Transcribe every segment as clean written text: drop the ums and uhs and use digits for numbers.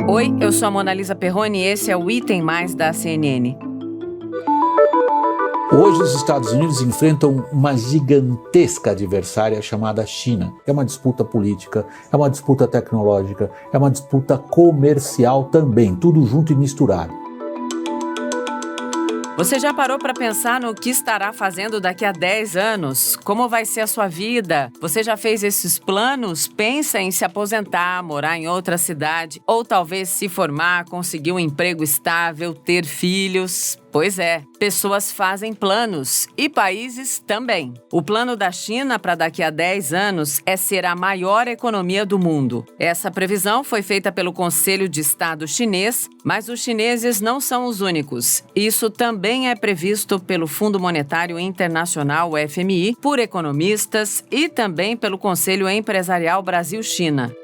Oi, eu sou a Mona Lisa Perrone e esse é o Item Mais da CNN. Hoje os Estados Unidos enfrentam uma gigantesca adversária chamada China. É uma disputa política, é uma disputa tecnológica, é uma disputa comercial também, tudo junto e misturado. Você já parou para pensar no que estará fazendo daqui a 10 anos? Como vai ser a sua vida? Você já fez esses planos? Pensa em se aposentar, morar em outra cidade ou talvez se formar, conseguir um emprego estável, ter filhos? Pois é, pessoas fazem planos e países também. O plano da China para daqui a 10 anos é ser a maior economia do mundo. Essa previsão foi feita pelo Conselho de Estado chinês, mas os chineses não são os únicos. Isso também é previsto pelo Fundo Monetário Internacional, o FMI, por economistas e também pelo Conselho Empresarial Brasil-China.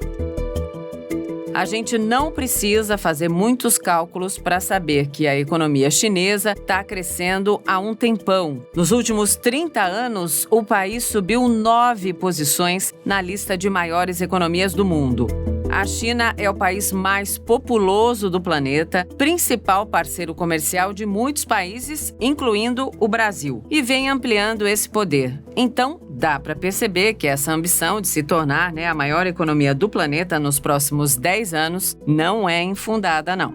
A gente não precisa fazer muitos cálculos para saber que a economia chinesa está crescendo há um tempão. Nos últimos 30 anos, o país subiu 9 posições na lista de maiores economias do mundo. A China é o país mais populoso do planeta, principal parceiro comercial de muitos países, incluindo o Brasil, e vem ampliando esse poder. Então, dá para perceber que essa ambição de se tornar a maior economia do planeta nos próximos 10 anos não é infundada, não.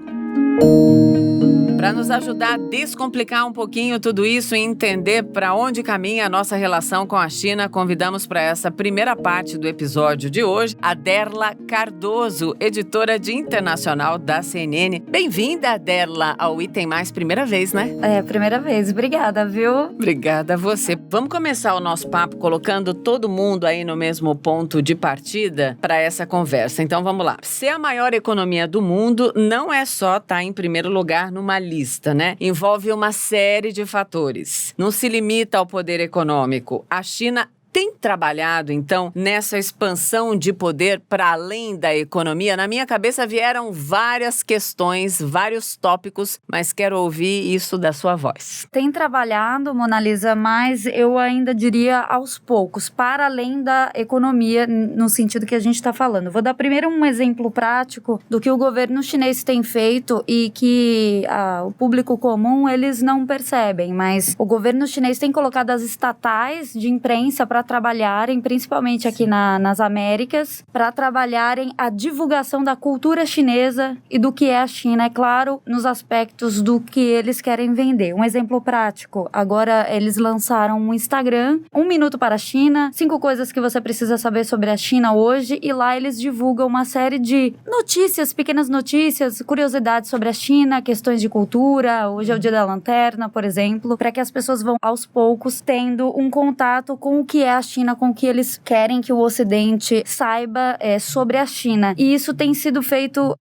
Para nos ajudar a descomplicar um pouquinho tudo isso e entender para onde caminha a nossa relação com a China, convidamos para essa primeira parte do episódio de hoje a Derla Cardoso, editora de internacional da CNN. Bem-vinda, Derla, ao Item Mais, primeira vez, né? É, primeira vez. Obrigada, viu? Obrigada a você. Vamos começar o nosso papo colocando todo mundo aí no mesmo ponto de partida para essa conversa. Então vamos lá. Ser a maior economia do mundo não é só estar em primeiro lugar numa lista, né? Envolve uma série de fatores. Não se limita ao poder econômico. A China tem trabalhado, então, nessa expansão de poder para além da economia? Na minha cabeça vieram várias questões, vários tópicos, mas quero ouvir isso da sua voz. Tem trabalhado, Mona Lisa, mas eu ainda diria aos poucos, para além da economia, no sentido que a gente está falando. Vou dar primeiro um exemplo prático do que o governo chinês tem feito e que o público comum, eles não percebem, mas o governo chinês tem colocado as estatais de imprensa para trabalharem, principalmente aqui nas Américas, para trabalharem a divulgação da cultura chinesa e do que é a China, é claro, nos aspectos do que eles querem vender. Um exemplo prático, agora eles lançaram um Instagram, 1 minuto para a China, 5 coisas que você precisa saber sobre a China hoje, e lá eles divulgam uma série de notícias, pequenas notícias, curiosidades sobre a China, questões de cultura, hoje é o dia da lanterna, por exemplo, para que as pessoas vão aos poucos tendo um contato com o que é a China, com o que eles querem que o Ocidente saiba sobre a China. E isso tem sido feito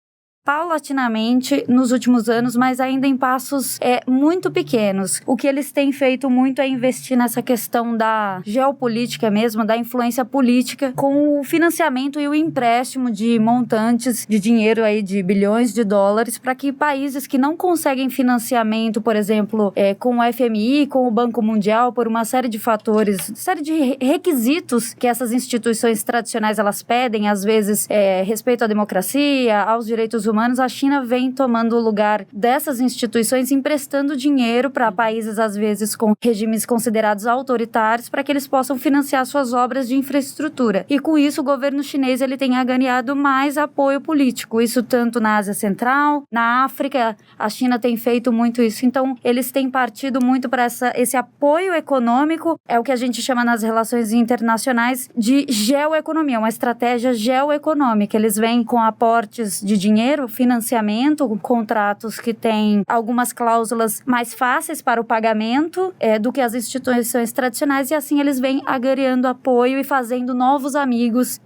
paulatinamente nos últimos anos, mas ainda em passos muito pequenos. O que eles têm feito muito é investir nessa questão da geopolítica mesmo, da influência política, com o financiamento e o empréstimo de montantes de dinheiro aí de bilhões de dólares para que países que não conseguem financiamento, por exemplo, com o FMI, com o Banco Mundial, por uma série de fatores, série de requisitos que essas instituições tradicionais elas pedem, às vezes respeito à democracia, aos direitos humanos, a China vem tomando o lugar dessas instituições, emprestando dinheiro para países, às vezes, com regimes considerados autoritários, para que eles possam financiar suas obras de infraestrutura. E com isso, o governo chinês ele tem ganhado mais apoio político. Isso tanto na Ásia Central, na África, a China tem feito muito isso. Então, eles têm partido muito para esse apoio econômico, é o que a gente chama nas relações internacionais de geoeconomia, uma estratégia geoeconômica. Eles vêm com aportes de dinheiro, financiamento, contratos que têm algumas cláusulas mais fáceis para o pagamento do que as instituições tradicionais, e assim eles vêm agregando apoio e fazendo novos amigos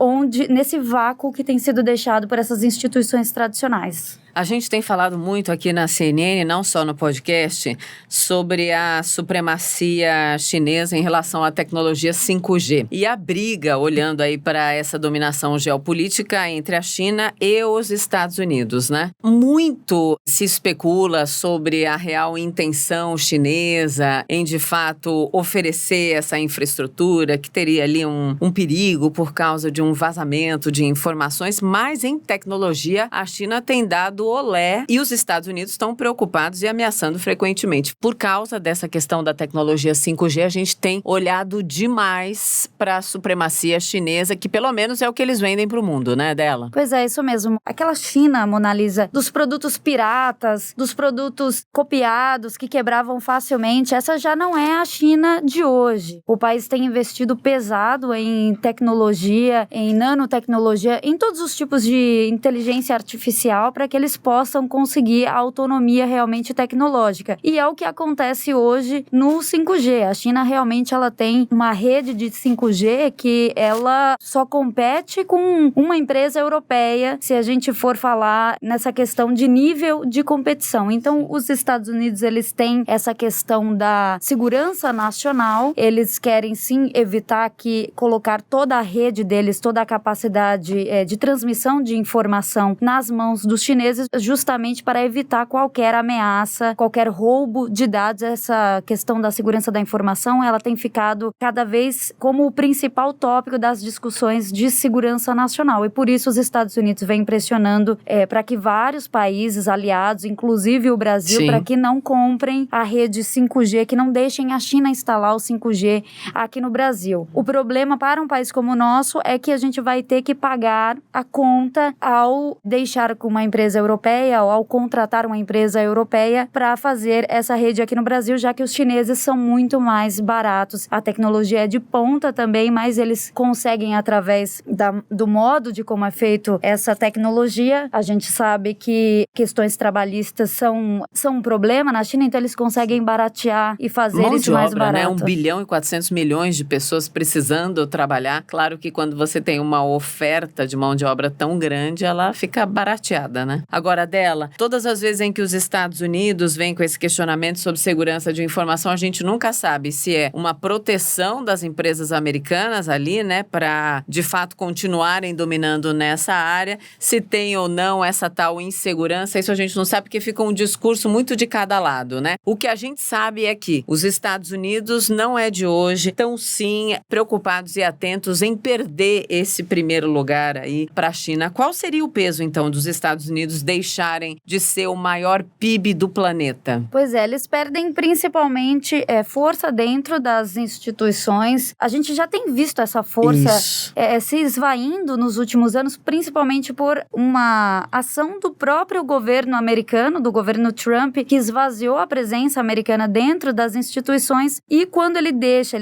nesse vácuo que tem sido deixado por essas instituições tradicionais. A gente tem falado muito aqui na CNN, não só no podcast, sobre a supremacia chinesa em relação à tecnologia 5G. E a briga, olhando aí para essa dominação geopolítica entre a China e os Estados Unidos, né? Muito se especula sobre a real intenção chinesa em, de fato, oferecer essa infraestrutura, que teria ali um perigo por causa de um vazamento de informações, mas em tecnologia a China tem dado olé e os Estados Unidos estão preocupados e ameaçando frequentemente. Por causa dessa questão da tecnologia 5G, a gente tem olhado demais para a supremacia chinesa, que pelo menos é o que eles vendem para o mundo, né, dela? Pois é, isso mesmo. Aquela China, Mona Lisa, dos produtos piratas, dos produtos copiados que quebravam facilmente, essa já não é a China de hoje. O país tem investido pesado em tecnologia, em nanotecnologia, em todos os tipos de inteligência artificial para que eles possam conseguir a autonomia realmente tecnológica. E é o que acontece hoje no 5G. A China realmente ela tem uma rede de 5G que ela só compete com uma empresa europeia, se a gente for falar nessa questão de nível de competição. Então, os Estados Unidos, eles têm essa questão da segurança nacional, eles querem sim evitar que colocar toda a rede deles, toda a capacidade de transmissão de informação nas mãos dos chineses, justamente para evitar qualquer ameaça, qualquer roubo de dados. Essa questão da segurança da informação, ela tem ficado cada vez como o principal tópico das discussões de segurança nacional. E por isso os Estados Unidos vêm pressionando para que vários países aliados, inclusive o Brasil, para que não comprem a rede 5G, que não deixem a China instalar o 5G aqui no Brasil. O problema para um país como o nosso é que a gente vai ter que pagar a conta ao deixar com uma empresa europeia ou ao contratar uma empresa europeia para fazer essa rede aqui no Brasil, já que os chineses são muito mais baratos. A tecnologia é de ponta também, mas eles conseguem, através do modo de como é feito essa tecnologia, a gente sabe que questões trabalhistas são um problema na China, então eles conseguem baratear e fazer isso mais barato. Né? 1 bilhão e 400 milhões de pessoas precisando trabalhar. Claro que quando você tem uma oferta de mão de obra tão grande, ela fica barateada, né? Agora, dela, todas as vezes em que os Estados Unidos vêm com esse questionamento sobre segurança de informação, a gente nunca sabe se é uma proteção das empresas americanas ali, né, para de fato continuarem dominando nessa área, se tem ou não essa tal insegurança, isso a gente não sabe porque fica um discurso muito de cada lado, né? O que a gente sabe é que os Estados Unidos não é de hoje, estão sim preocupados e atentos em perder esse primeiro lugar aí para a China. Qual seria o peso então dos Estados Unidos deixarem de ser o maior PIB do planeta? Pois é, eles perdem principalmente força dentro das instituições. A gente já tem visto essa força se esvaindo nos últimos anos, principalmente por uma ação do próprio governo americano, do governo Trump, que esvaziou a presença americana dentro das instituições, e quando ele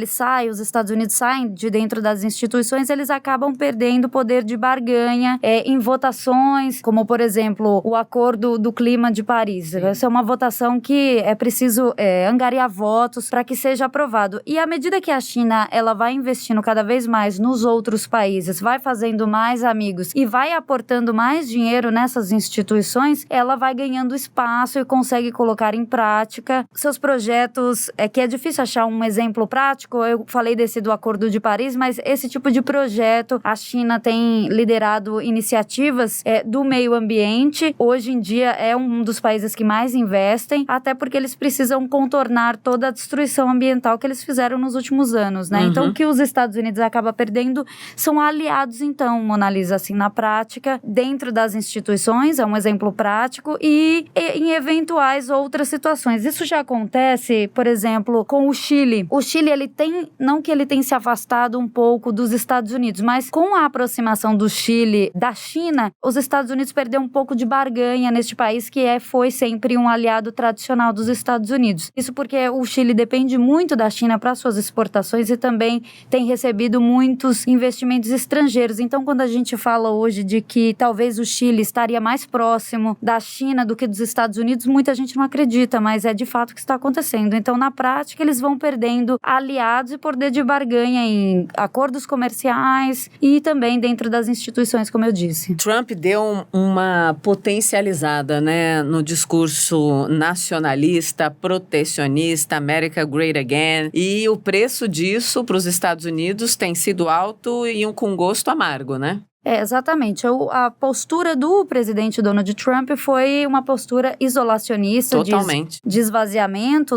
sai, os Estados Unidos saem de dentro das instituições, eles acabam perdendo poder de barganha em votações, como por exemplo o Acordo do Clima de Paris. Essa é uma votação que é preciso angariar votos para que seja aprovado. E à medida que a China ela vai investindo cada vez mais nos outros países, vai fazendo mais amigos e vai aportando mais dinheiro nessas instituições, ela vai ganhando espaço e consegue colocar em prática seus projetos, que é difícil achar um exemplo prático. Eu falei desse do Acordo de Paris, mas esse tipo de projeto, a China tem liderado iniciativas do meio ambiente. Hoje em dia é um dos países que mais investem, até porque eles precisam contornar toda a destruição ambiental que eles fizeram nos últimos anos, né? Então, o que os Estados Unidos acabam perdendo são aliados, então, Mona Lisa, assim, na prática, dentro das instituições, é um exemplo prático, e em eventuais outras situações. Isso já acontece, por exemplo, com o Chile. O Chile, ele tem, não que ele tenha se afastado um pouco dos Estados Unidos, mas com a aproximação do Chile da China, os Estados Unidos perderam um pouco de barganha neste país que foi sempre um aliado tradicional dos Estados Unidos. Isso porque o Chile depende muito da China para suas exportações e também tem recebido muitos investimentos estrangeiros. Então, quando a gente fala hoje de que talvez o Chile estaria mais próximo da China do que dos Estados Unidos, muita gente não acredita, mas é de fato o que está acontecendo. Então, na prática, eles vão perdendo aliados e poder de barganha em acordos comerciais e também dentro das instituições, como eu disse. Trump deu uma potência potencializada, né, no discurso nacionalista, protecionista, America Great Again, e o preço disso para os Estados Unidos tem sido alto e com gosto amargo, né? Exatamente. A postura do presidente Donald Trump foi uma postura isolacionista, totalmente, de esvaziamento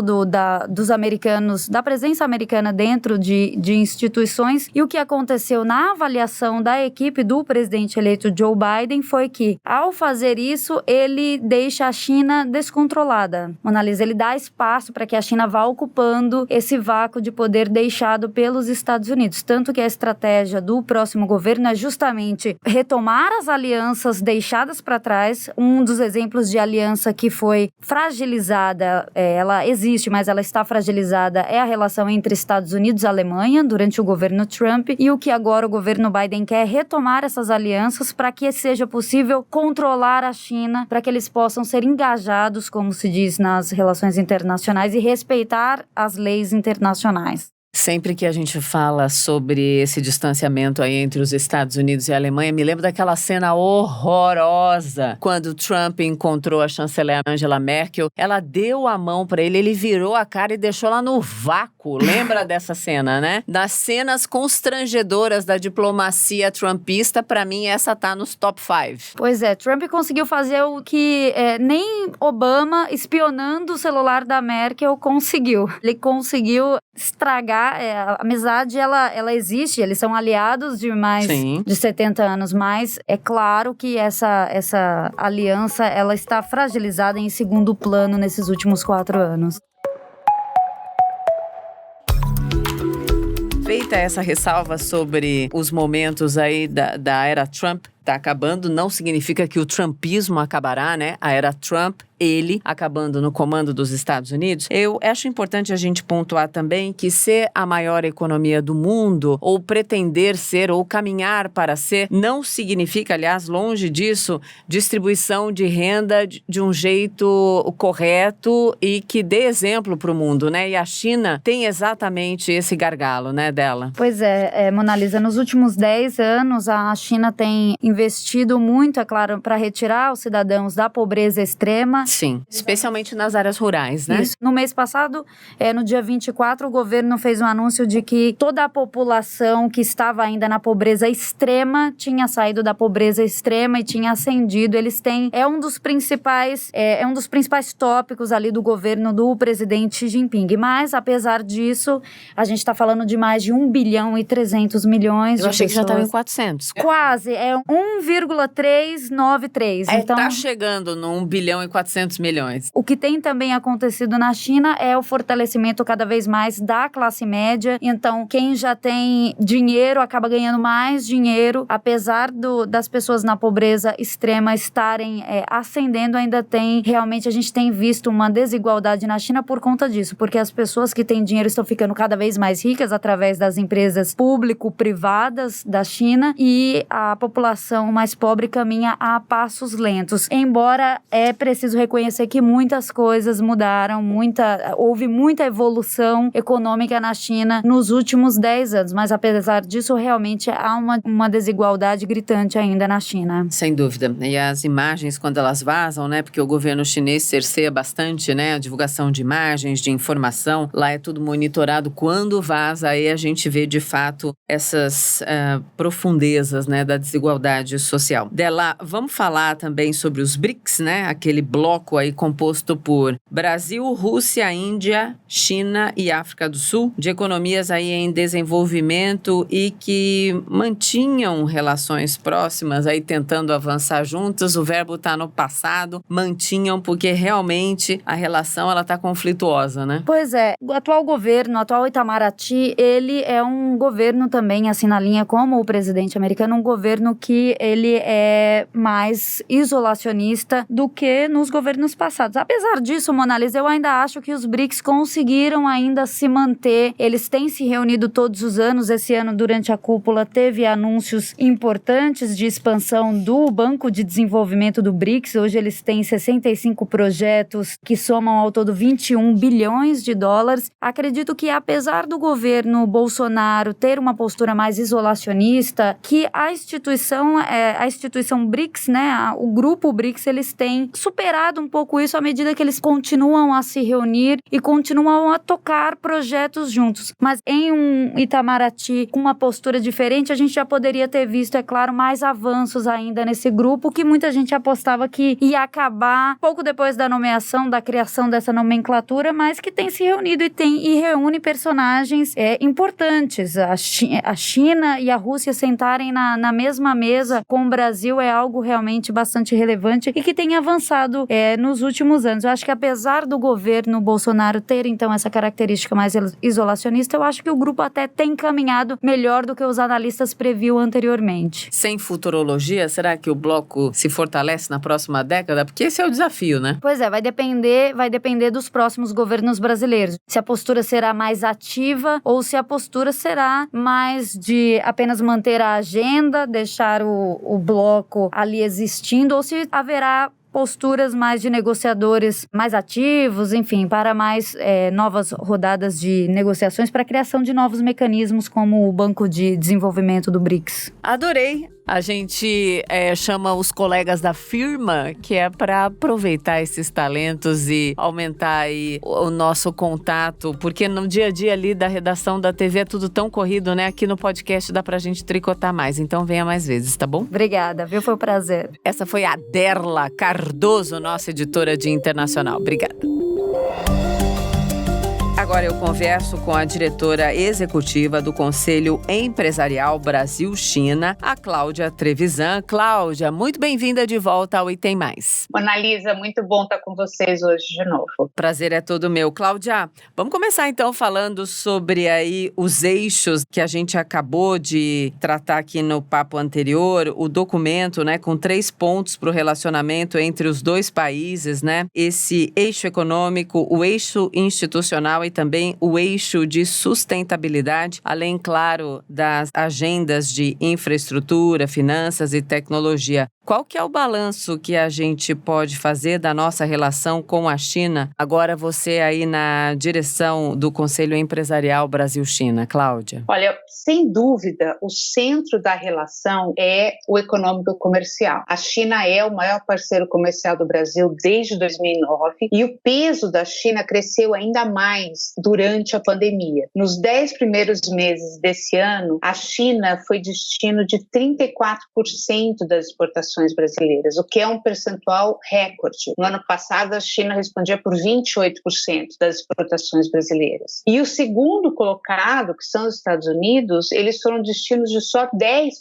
dos americanos, da presença americana dentro de instituições. E o que aconteceu na avaliação da equipe do presidente eleito Joe Biden foi que, ao fazer isso, ele deixa a China descontrolada. Mona Lisa, ele dá espaço para que a China vá ocupando esse vácuo de poder deixado pelos Estados Unidos. Tanto que a estratégia do próximo governo é justamente retomar as alianças deixadas para trás. Um dos exemplos de aliança que foi fragilizada, ela existe, mas ela está fragilizada, é a relação entre Estados Unidos e Alemanha durante o governo Trump, e o que agora o governo Biden quer é retomar essas alianças para que seja possível controlar a China, para que eles possam ser engajados, como se diz, nas relações internacionais e respeitar as leis internacionais. Sempre que a gente fala sobre esse distanciamento aí entre os Estados Unidos e a Alemanha, me lembro daquela cena horrorosa quando Trump encontrou a chanceler Angela Merkel. Ela deu a mão para ele virou a cara e deixou lá no vácuo. Lembra dessa cena, né? Das cenas constrangedoras da diplomacia trumpista, para mim essa tá nos top 5. Pois é, Trump conseguiu fazer o que nem Obama, espionando o celular da Merkel, conseguiu. Ele conseguiu estragar. A amizade, ela existe, eles são aliados de mais de 70 anos, mas é claro que essa aliança, ela está fragilizada em segundo plano nesses últimos 4 anos. Feita essa ressalva sobre os momentos aí da era Trump, tá acabando, não significa que o trumpismo acabará, né? A era Trump, ele acabando no comando dos Estados Unidos. Eu acho importante a gente pontuar também que ser a maior economia do mundo, ou pretender ser, ou caminhar para ser, não significa, aliás, longe disso, distribuição de renda de um jeito correto e que dê exemplo para o mundo, né? E a China tem exatamente esse gargalo, né, dela. Pois é, Mona Lisa, nos últimos 10 anos, a China tem investido muito, é claro, para retirar os cidadãos da pobreza extrema. Sim, especialmente nas áreas rurais, né? Isso. No mês passado, no dia 24, o governo fez um anúncio de que toda a população que estava ainda na pobreza extrema tinha saído da pobreza extrema e tinha ascendido. Eles têm, um dos principais tópicos ali do governo do presidente Xi Jinping. Mas, apesar disso, a gente está falando de mais de 1 bilhão e 300 milhões de pessoas. Eu achei que já estava em 400. Quase, 1,393. Então, tá chegando no 1 bilhão e 400 milhões. O que tem também acontecido na China é o fortalecimento cada vez mais da classe média. Então, quem já tem dinheiro acaba ganhando mais dinheiro. Apesar das pessoas na pobreza extrema estarem ascendendo, ainda tem, realmente a gente tem visto uma desigualdade na China por conta disso. Porque as pessoas que têm dinheiro estão ficando cada vez mais ricas através das empresas público-privadas da China e a população mais pobre caminha a passos lentos. Embora é preciso reconhecer que muitas coisas mudaram, houve muita evolução econômica na China nos últimos 10 anos, mas apesar disso, realmente há uma desigualdade gritante ainda na China. Sem dúvida. E as imagens, quando elas vazam, né, porque o governo chinês cerceia bastante, né, a divulgação de imagens, de informação, lá é tudo monitorado. Quando vaza, aí a gente vê de fato essas profundezas, né, da desigualdade social. Dela, vamos falar também sobre os BRICS, né, aquele bloco aí composto por Brasil, Rússia, Índia, China e África do Sul, de economias aí em desenvolvimento e que mantinham relações próximas, aí tentando avançar juntas. O verbo está no passado, mantinham, porque realmente a relação ela está conflituosa, né? Pois é, o atual governo, o atual Itamaraty, ele é um governo também, assim, na linha como o presidente americano, um governo que ele é mais isolacionista do que nos governos governos passados. Apesar disso, Mona Lisa, eu ainda acho que os BRICS conseguiram ainda se manter. Eles têm se reunido todos os anos. Esse ano, durante a cúpula, teve anúncios importantes de expansão do Banco de Desenvolvimento do BRICS. Hoje eles têm 65 projetos que somam ao todo 21 bilhões de dólares. Acredito que, apesar do governo Bolsonaro ter uma postura mais isolacionista, que a instituição BRICS, né, o grupo BRICS, eles têm superado um pouco isso à medida que eles continuam a se reunir e continuam a tocar projetos juntos. Mas em um Itamaraty com uma postura diferente, a gente já poderia ter visto, é claro, mais avanços ainda nesse grupo, que muita gente apostava que ia acabar pouco depois da nomeação, da criação dessa nomenclatura, mas que tem se reunido e reúne personagens importantes. A China e a Rússia sentarem na mesma mesa com o Brasil é algo realmente bastante relevante e que tem avançado nos últimos anos. Eu acho que, apesar do governo Bolsonaro ter, então, essa característica mais isolacionista, eu acho que o grupo até tem caminhado melhor do que os analistas previam anteriormente. Sem futurologia, será que o bloco se fortalece na próxima década? Porque esse é o desafio, né? Pois é, vai depender dos próximos governos brasileiros. Se a postura será mais ativa ou se a postura será mais de apenas manter a agenda, deixar o bloco ali existindo, ou se haverá posturas mais de negociadores mais ativos, enfim, para mais novas rodadas de negociações para a criação de novos mecanismos como o Banco de Desenvolvimento do BRICS. Adorei! A gente chama os colegas da firma, que é para aproveitar esses talentos e aumentar aí o nosso contato, porque no dia a dia ali da redação da TV é tudo tão corrido, né? Aqui no podcast dá pra gente tricotar mais, então venha mais vezes, tá bom? Obrigada, viu? Foi um prazer. Essa foi a Derla Cardoso, nossa editora de internacional. Obrigada. Agora eu converso com a diretora executiva do Conselho Empresarial Brasil-China, a Cláudia Trevisan. Cláudia, muito bem-vinda de volta ao Item Mais. Mona Lisa, muito bom estar com vocês hoje de novo. Prazer é todo meu. Cláudia, vamos começar então falando sobre aí os eixos que a gente acabou de tratar aqui no papo anterior, o documento, né, com 3 pontos para o relacionamento entre os dois países, né? Esse eixo econômico, o eixo institucional e também o eixo de sustentabilidade, além, claro, das agendas de infraestrutura, finanças e tecnologia. Qual que é o balanço que a gente pode fazer da nossa relação com a China? Agora você aí na direção do Conselho Empresarial Brasil-China, Cláudia. Olha, sem dúvida, o centro da relação é o econômico comercial. A China é o maior parceiro comercial do Brasil desde 2009 e o peso da China cresceu ainda mais durante a pandemia. Nos 10 primeiros meses desse ano, a China foi destino de 34% das exportações brasileiras, o que é um percentual recorde. No ano passado, a China respondia por 28% das exportações brasileiras. E o segundo colocado, que são os Estados Unidos, eles foram destinos de só 10%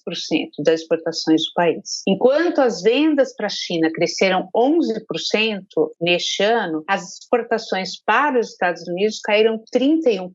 das exportações do país. Enquanto as vendas para a China cresceram 11% neste ano, as exportações para os Estados Unidos caíram 31%.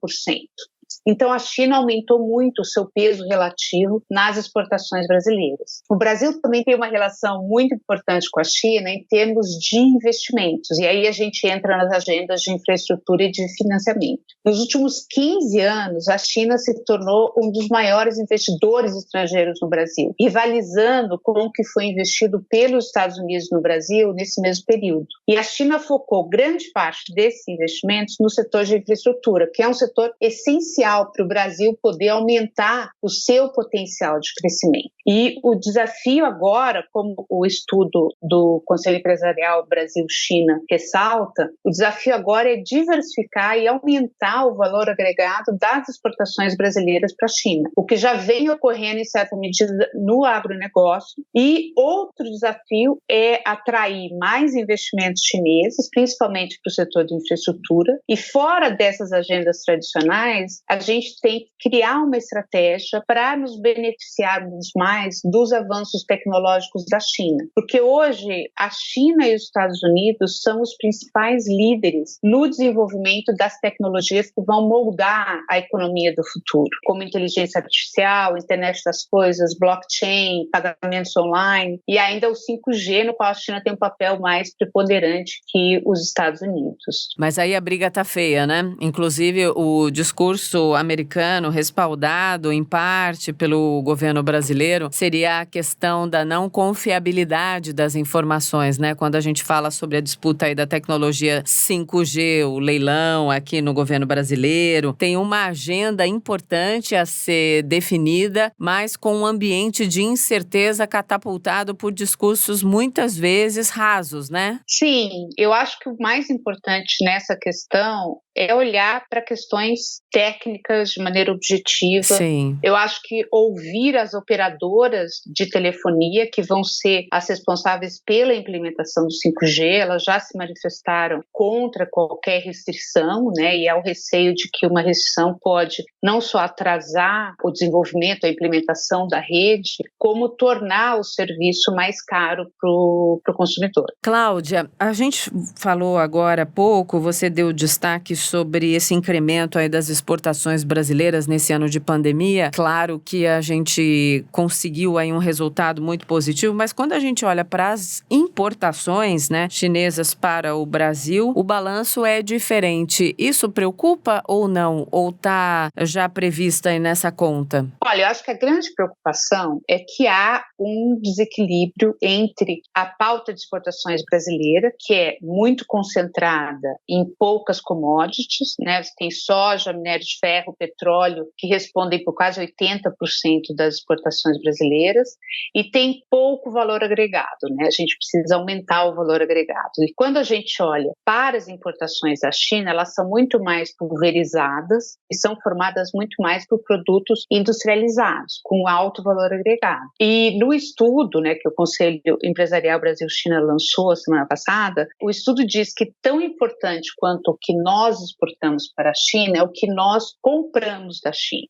Então, a China aumentou muito o seu peso relativo nas exportações brasileiras. O Brasil também tem uma relação muito importante com a China em termos de investimentos, e aí a gente entra nas agendas de infraestrutura e de financiamento. Nos últimos 15 anos, a China se tornou um dos maiores investidores estrangeiros no Brasil, rivalizando com o que foi investido pelos Estados Unidos no Brasil nesse mesmo período. E a China focou grande parte desses investimentos no setor de infraestrutura, que é um setor essencial para o Brasil poder aumentar o seu potencial de crescimento. E o desafio agora, como o estudo do Conselho Empresarial Brasil-China ressalta, o desafio agora é diversificar e aumentar o valor agregado das exportações brasileiras para a China, o que já vem ocorrendo em certa medida no agronegócio. E outro desafio é atrair mais investimentos chineses, principalmente para o setor de infraestrutura. E fora dessas agendas tradicionais, a gente tem que criar uma estratégia para nos beneficiarmos mais mais dos avanços tecnológicos da China. Porque hoje a China e os Estados Unidos são os principais líderes no desenvolvimento das tecnologias que vão moldar a economia do futuro, como inteligência artificial, internet das coisas, blockchain, pagamentos online e ainda o 5G, no qual a China tem um papel mais preponderante que os Estados Unidos. Mas aí a briga tá feia, né? Inclusive o discurso americano, respaldado em parte pelo governo brasileiro, seria a questão da não confiabilidade das informações, né? Quando a gente fala sobre a disputa aí da tecnologia 5G, o leilão aqui no governo brasileiro, tem uma agenda importante a ser definida, mas com um ambiente de incerteza catapultado por discursos muitas vezes rasos, né? Sim, eu acho que o mais importante nessa questão é olhar para questões técnicas de maneira objetiva. Sim. Eu acho que ouvir as operadoras de telefonia, que vão ser as responsáveis pela implementação do 5G, elas já se manifestaram contra qualquer restrição, né? E há o receio de que uma restrição pode não só atrasar o desenvolvimento, a implementação da rede, como tornar o serviço mais caro para o consumidor. Cláudia, a gente falou agora há pouco, você deu destaque sobre esse incremento aí das exportações brasileiras nesse ano de pandemia. Claro que a gente conseguiu aí um resultado muito positivo, mas quando a gente olha para as importações, né, chinesas para o Brasil, o balanço é diferente. Isso preocupa ou não? Ou está já prevista aí nessa conta? Olha, eu acho que a grande preocupação é que há um desequilíbrio entre a pauta de exportações brasileira, que é muito concentrada em poucas commodities, né? Você tem soja, minério de ferro, petróleo, que respondem por quase 80% das exportações brasileiras, e tem pouco valor agregado, né? A gente precisa aumentar o valor agregado. E quando a gente olha para as importações da China, elas são muito mais pulverizadas e são formadas muito mais por produtos industrializados, com alto valor agregado. E no estudo, né, que o Conselho Empresarial Brasil-China lançou a semana passada, o estudo diz que tão importante quanto o que nós exportamos para a China é o que nós compramos da China.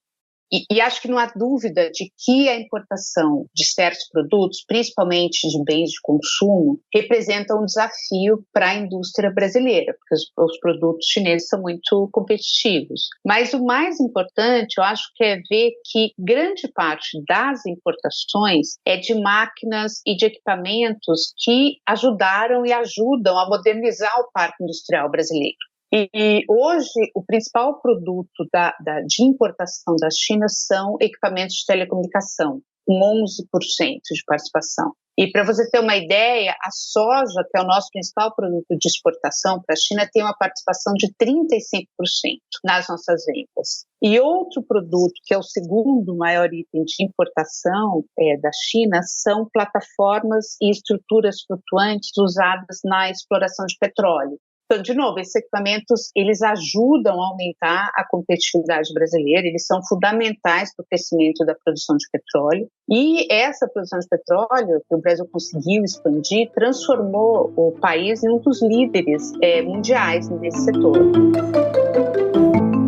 E acho que não há dúvida de que a importação de certos produtos, principalmente de bens de consumo, representa um desafio para a indústria brasileira, porque os produtos chineses são muito competitivos. Mas o mais importante, eu acho que é ver que grande parte das importações é de máquinas e de equipamentos que ajudaram e ajudam a modernizar o parque industrial brasileiro. E hoje, o principal produto de importação da China são equipamentos de telecomunicação, com 11% de participação. E para você ter uma ideia, a soja, que é o nosso principal produto de exportação para a China, tem uma participação de 35% nas nossas vendas. E outro produto, que é o segundo maior item de importação da China, são plataformas e estruturas flutuantes usadas na exploração de petróleo. Então, de novo, esses equipamentos, eles ajudam a aumentar a competitividade brasileira, eles são fundamentais para o crescimento da produção de petróleo. E essa produção de petróleo, que o Brasil conseguiu expandir, transformou o país em um dos líderes mundiais nesse setor.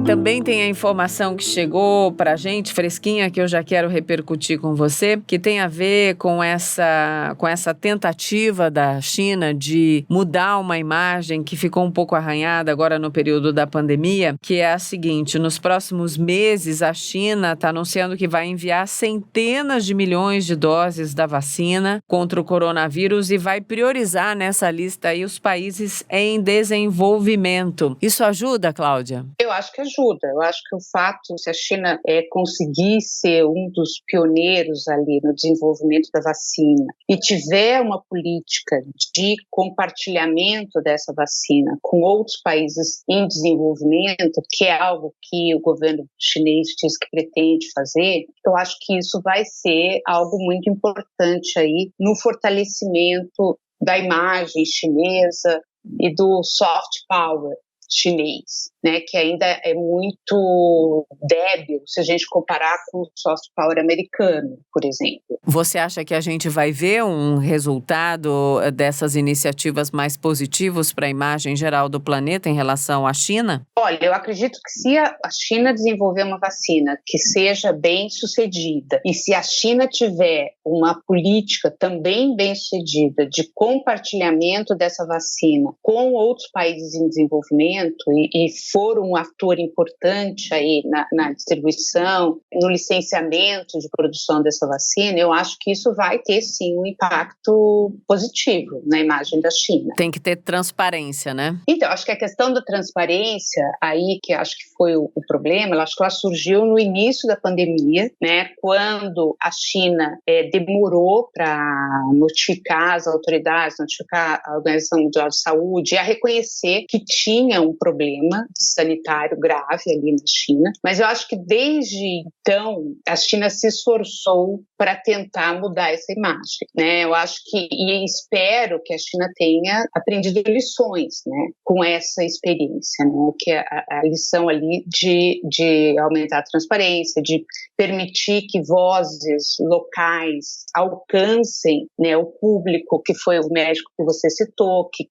Também tem a informação que chegou para a gente, fresquinha, que eu já quero repercutir com você, que tem a ver com essa tentativa da China de mudar uma imagem que ficou um pouco arranhada agora no período da pandemia, que é a seguinte: nos próximos meses a China está anunciando que vai enviar centenas de milhões de doses da vacina contra o coronavírus e vai priorizar nessa lista aí os países em desenvolvimento. Isso ajuda, Cláudia? Eu acho que ajuda. Eu acho que o fato, se a China conseguir ser um dos pioneiros ali no desenvolvimento da vacina e tiver uma política de compartilhamento dessa vacina com outros países em desenvolvimento, que é algo que o governo chinês diz que pretende fazer, eu acho que isso vai ser algo muito importante aí no fortalecimento da imagem chinesa e do soft power chinês, né, que ainda é muito débil se a gente comparar com o soft power americano, por exemplo. Você acha que a gente vai ver um resultado dessas iniciativas mais positivos para a imagem geral do planeta em relação à China? Olha, eu acredito que se a China desenvolver uma vacina que seja bem sucedida e se a China tiver uma política também bem sucedida de compartilhamento dessa vacina com outros países em desenvolvimento e for um ator importante aí na distribuição, no licenciamento de produção dessa vacina, eu acho que isso vai ter sim um impacto positivo na imagem da China. Tem que ter transparência, né? Então, acho que a questão da transparência aí, que acho que foi o problema, eu acho que ela surgiu no início da pandemia, né, quando a China demorou para notificar as autoridades, notificar a Organização Mundial de Saúde, a reconhecer que tinha um problema sanitário grave ali na China. Mas eu acho que desde então a China se esforçou para tentar mudar essa imagem, né? Eu acho que, e espero que a China tenha aprendido lições, né, com essa experiência, né, que é a lição ali de aumentar a transparência, de permitir que vozes locais alcancem, né, o público, que foi o médico que você citou, que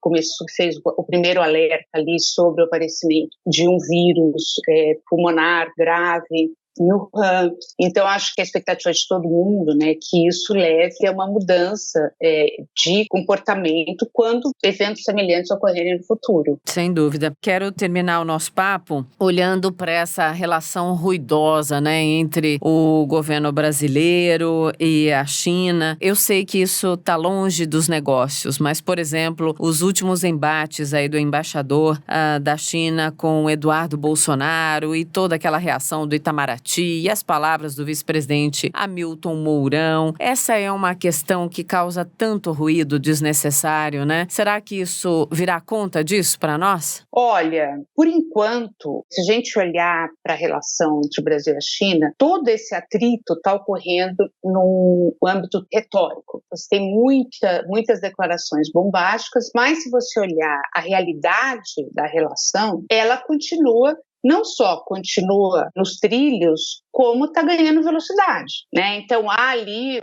fez o primeiro alerta ali sobre o aparecimento de um vírus pulmonar grave no Wuhan. Então, acho que a expectativa de todo mundo, né, que isso leve a uma mudança de comportamento quando eventos semelhantes ocorrerem no futuro. Sem dúvida. Quero terminar o nosso papo olhando para essa relação ruidosa, né, entre o governo brasileiro e a China. Eu sei que isso está longe dos negócios, mas, por exemplo, os últimos embates aí do embaixador da China com o Eduardo Bolsonaro e toda aquela reação do Itamaraty e as palavras do vice-presidente Hamilton Mourão. Essa é uma questão que causa tanto ruído desnecessário, né? Será que isso virá conta disso para nós? Olha, por enquanto, se a gente olhar para a relação entre o Brasil e a China, todo esse atrito está ocorrendo no âmbito retórico. Você tem muitas declarações bombásticas, mas se você olhar a realidade da relação, ela não só continua nos trilhos, como está ganhando velocidade, né? Então, há ali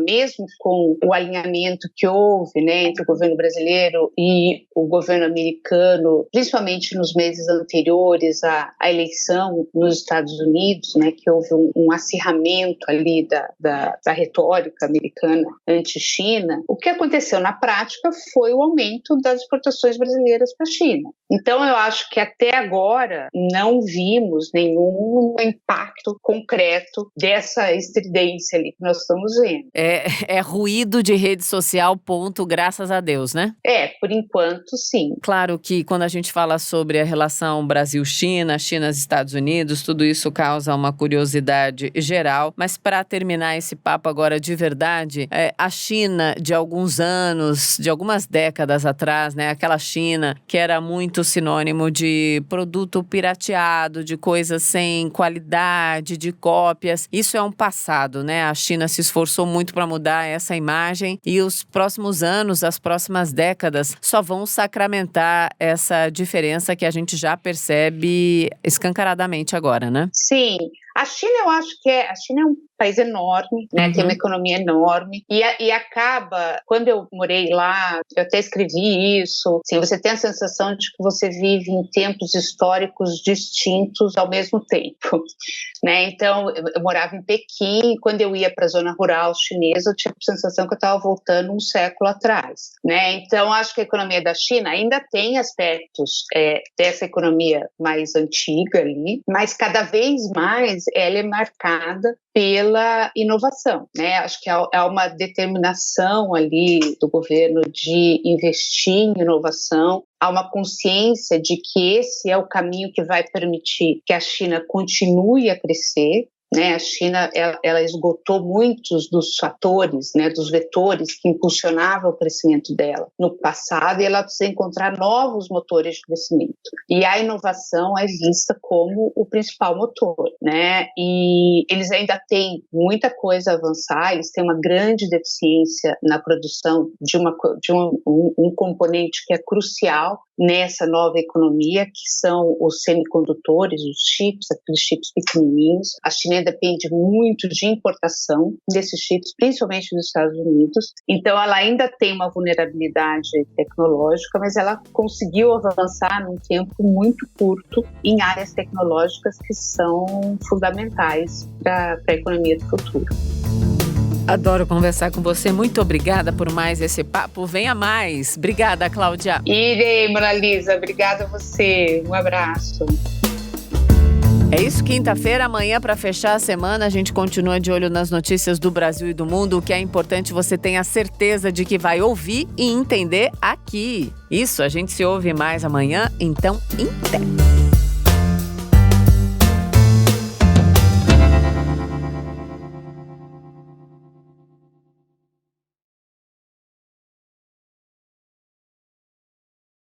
mesmo com o alinhamento que houve, né, entre o governo brasileiro e o governo americano, principalmente nos meses anteriores à eleição nos Estados Unidos, né, que houve um acirramento ali da retórica americana anti-China, o que aconteceu na prática foi o aumento das exportações brasileiras para a China. Então, eu acho que até agora não vimos nenhum impacto concreto dessa estridência ali que nós estamos vendo. É ruído de rede social, ponto, graças a Deus, né? Por enquanto, sim. Claro que quando a gente fala sobre a relação Brasil-China, China-Estados Unidos, tudo isso causa uma curiosidade geral, mas para terminar esse papo agora de verdade, a China de alguns anos, de algumas décadas atrás, né, aquela China que era muito sinônimo de produto pirateado, de coisas sem qualidade, de cópias. Isso é um passado, né? A China se esforçou muito para mudar essa imagem e os próximos anos, as próximas décadas, só vão sacramentar essa diferença que a gente já percebe escancaradamente agora, né? Sim. A China, eu acho que a China é um país enorme, né? Tem uma economia enorme e acaba, quando eu morei lá, eu até escrevi isso, assim, você tem a sensação de que você vive em tempos históricos distintos ao mesmo tempo, né? Então, eu morava em Pequim, quando eu ia para a zona rural chinesa, eu tinha a sensação que eu estava voltando um século atrás, né? Então, acho que a economia da China ainda tem aspectos dessa economia mais antiga ali, mas cada vez mais ela é marcada pela inovação, né? Acho que há uma determinação ali do governo de investir em inovação, há uma consciência de que esse é o caminho que vai permitir que a China continue a crescer, né? A China ela esgotou muitos dos fatores, né, dos vetores que impulsionavam o crescimento dela no passado e ela precisa encontrar novos motores de crescimento. E a inovação é vista como o principal motor, né? E eles ainda têm muita coisa a avançar, eles têm uma grande deficiência na produção de um componente que é crucial nessa nova economia, que são os semicondutores, os chips, aqueles chips pequenininhos. A China depende muito de importação desses chips, principalmente dos Estados Unidos. Então, ela ainda tem uma vulnerabilidade tecnológica, mas ela conseguiu avançar num tempo muito curto em áreas tecnológicas que são fundamentais para a economia do futuro. Adoro conversar com você. Muito obrigada por mais esse papo. Venha mais. Obrigada, Cláudia. Irei, Mona Lisa. Obrigada a você. Um abraço. É isso, quinta-feira, amanhã, para fechar a semana, a gente continua de olho nas notícias do Brasil e do mundo. O que é importante, você tenha certeza de que vai ouvir e entender aqui. Isso, a gente se ouve mais amanhã, então, até!